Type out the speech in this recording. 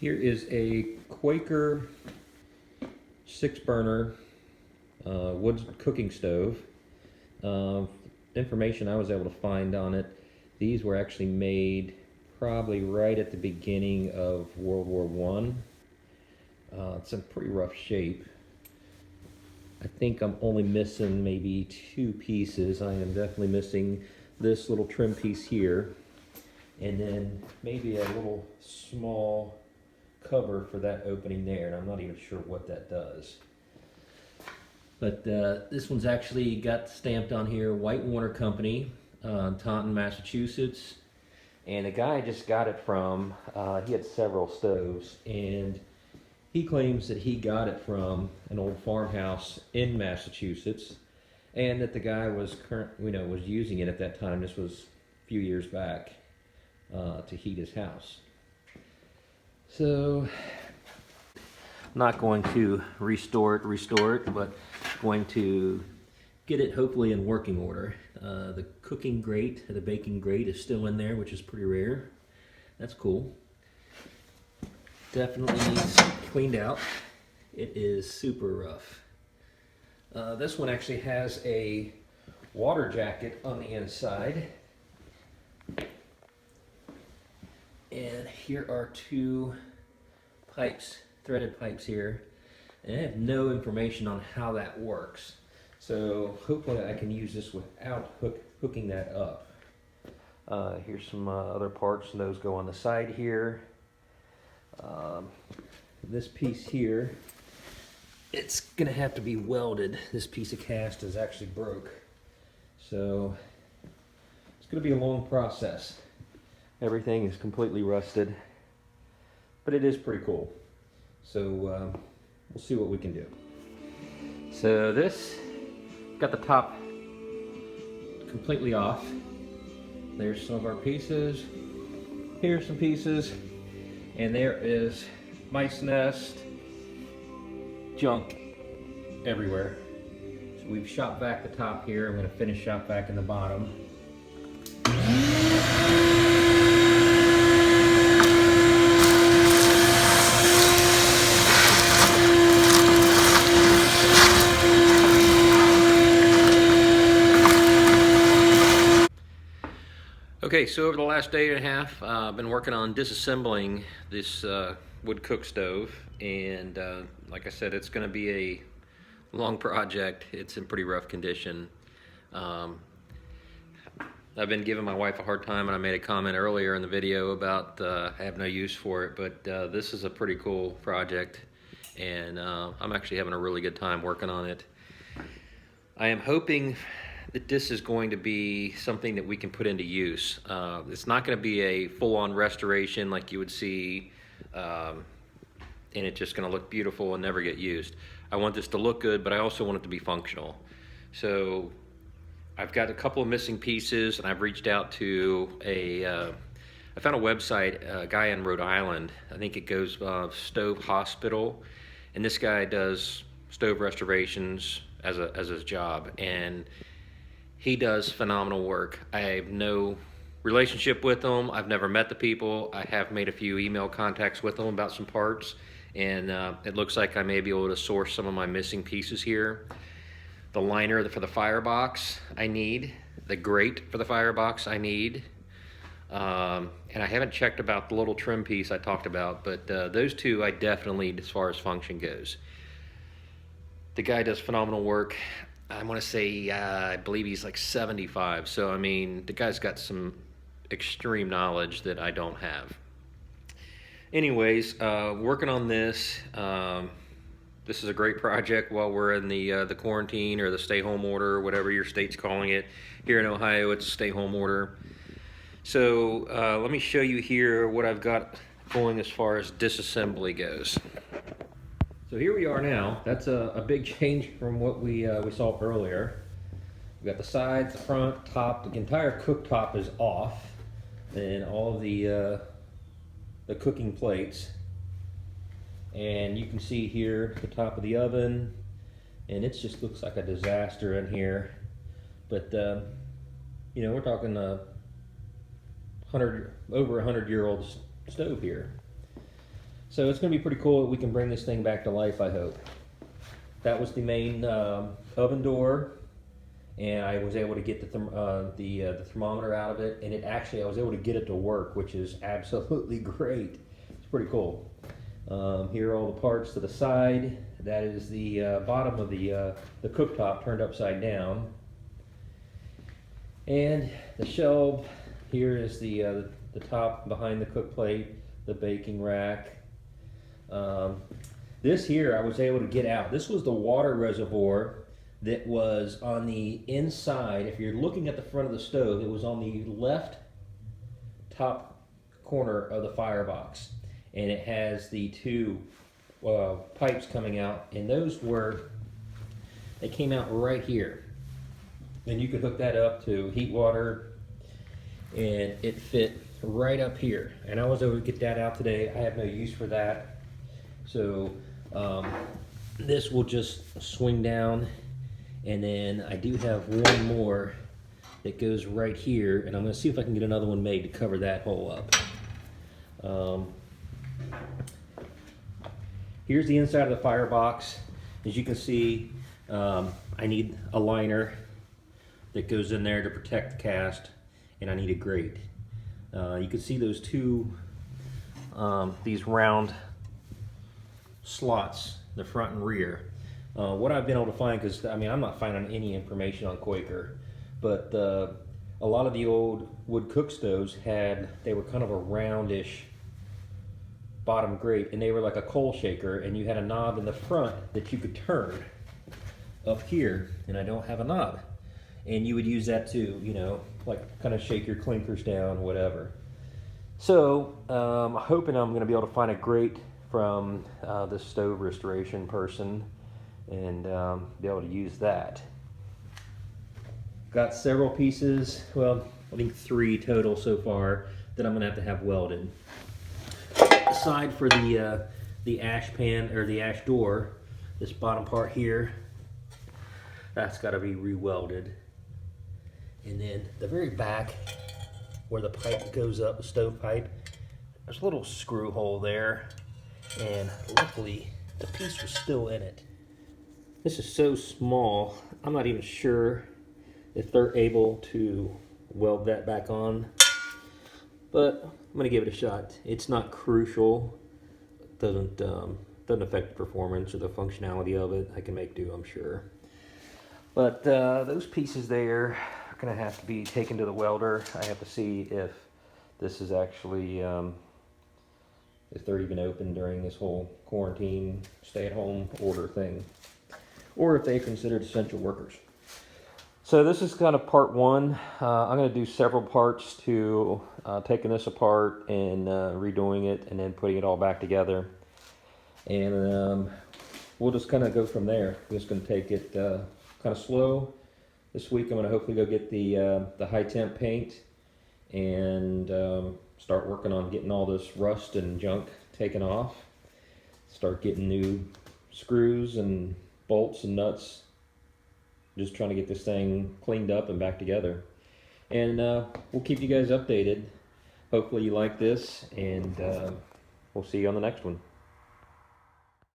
Here is a Quaker Six-Burner wood cooking stove. Information I was able to find on it, these were actually made probably right at the beginning of World War I. It's in pretty rough shape. I think I'm only missing maybe 2 pieces. I am definitely missing this little trim piece here, and then maybe a little small cover for that opening there, and I'm not even sure what that does. But this one's actually got stamped on here, White Warner Company, Taunton, Massachusetts. And the guy I just got it from, he had several stoves, and he claims that he got it from an old farmhouse in Massachusetts, and that the guy was was using it at that time. This was a few years back to heat his house. So I'm not going to restore it, but going to get it hopefully in working order. The cooking grate, the baking grate is still in there, which is pretty rare. That's cool. Definitely needs cleaned out. It is super rough. This one actually has a water jacket on the inside. And here are 2 pipes, threaded pipes here. And I have no information on how that works. So hopefully I can use this without hooking that up. Here's some other parts, and those go on the side here. This piece here, it's gonna have to be welded. This piece of cast is actually broke. So it's gonna be a long process. Everything is completely rusted, but it is pretty cool. So we'll see what we can do. So this got the top completely off. There's some of our pieces. Here's some pieces. And there is mice nest, junk everywhere. So we've shot back the top here. I'm going to finish shot back in the bottom. Okay, so over the last day and a half, I've been working on disassembling this wood cook stove, and like I said, it's going to be a long project. It's in pretty rough condition. I've been giving my wife a hard time, and I made a comment earlier in the video about I have no use for it, but this is a pretty cool project, and I'm actually having a really good time working on it. I am hoping that this is going to be something that we can put into use. It's not going to be a full-on restoration like you would see, and it's just going to look beautiful and never get used. I want this to look good, but I also want it to be functional. So I've got a couple of missing pieces, and I've reached out to I found a website, a guy in Rhode Island. I think it goes Stove Hospital, and this guy does stove restorations as his job, and he does phenomenal work. I have no relationship with them. I've never met the people. I have made a few email contacts with them about some parts, and it looks like I may be able to source some of my missing pieces here. The liner for the Firebox I need. The grate for the Firebox I need. And I haven't checked about the little trim piece I talked about, but those 2 I definitely need as far as function goes. The guy does phenomenal work. I want to say, I believe he's like 75. So, I mean, the guy's got some extreme knowledge that I don't have. Anyways, working on this. This is a great project while we're in the quarantine or the stay-home order, whatever your state's calling it. Here in Ohio, it's a stay-home order. So, let me show you here what I've got going as far as disassembly goes. So here we are now. That's a big change from what we saw earlier. We've got the sides, the front, top. The entire cooktop is off, and all of the cooking plates. And you can see here the top of the oven, and it just looks like a disaster in here. But you know, we're talking over 100-year-old stove here. So it's going to be pretty cool that we can bring this thing back to life, I hope. That was the main oven door, and I was able to get the thermometer out of it, and I was able to get it to work, which is absolutely great. It's pretty cool. Here are all the parts to the side. That is the bottom of the cooktop turned upside down. And the shelf, here is the top behind the cook plate, the baking rack. This here I was able to get out. This was the water reservoir that was on the inside. If you're looking at the front of the stove, it was on the left top corner of the firebox. And it has the two pipes coming out, and they came out right here. And you could hook that up to heat water, and it fit right up here. And I was able to get that out today. I have no use for that. So this will just swing down, and then I do have one more that goes right here, and I'm going to see if I can get another one made to cover that hole up. Here's the inside of the firebox. As you can see, I need a liner that goes in there to protect the cast, and I need a grate. You can see those two, these round slots, the front and rear. What I've been able to find, because I mean I'm not finding any information on Quaker, but a lot of the old wood cook stoves they were kind of a roundish bottom grate, and they were like a coal shaker, and you had a knob in the front that you could turn up here, and I don't have a knob. And you would use that to, you know, like kind of shake your clinkers down, whatever. So I'm hoping I'm going to be able to find a grate from this stove restoration person and be able to use that. Got several pieces, well, I think 3 total so far, that I'm going to have welded. Aside for the ash pan, or the ash door, this bottom part here, that's got to be re-welded. And then the very back, where the pipe goes up, the stove pipe, there's a little screw hole there, and luckily the piece was still in it. This is so small, I'm not even sure if they're able to weld that back on, but I'm gonna give it a shot. It's not crucial. It doesn't affect the performance or the functionality of it. I can make do, I'm sure. But those pieces there are gonna have to be taken to the welder. I have to see if this is actually, if they're even open during this whole quarantine, stay-at-home order thing, or if they're considered essential workers. So this is kind of part 1. I'm going to do several parts to taking this apart and redoing it, and then putting it all back together. And we'll just kind of go from there. I'm just going to take it kind of slow. This week I'm going to hopefully go get the high temp paint and start working on getting all this rust and junk taken off. Start getting new screws and bolts and nuts. Just trying to get this thing cleaned up and back together. And we'll keep you guys updated. Hopefully you like this, and we'll see you on the next one.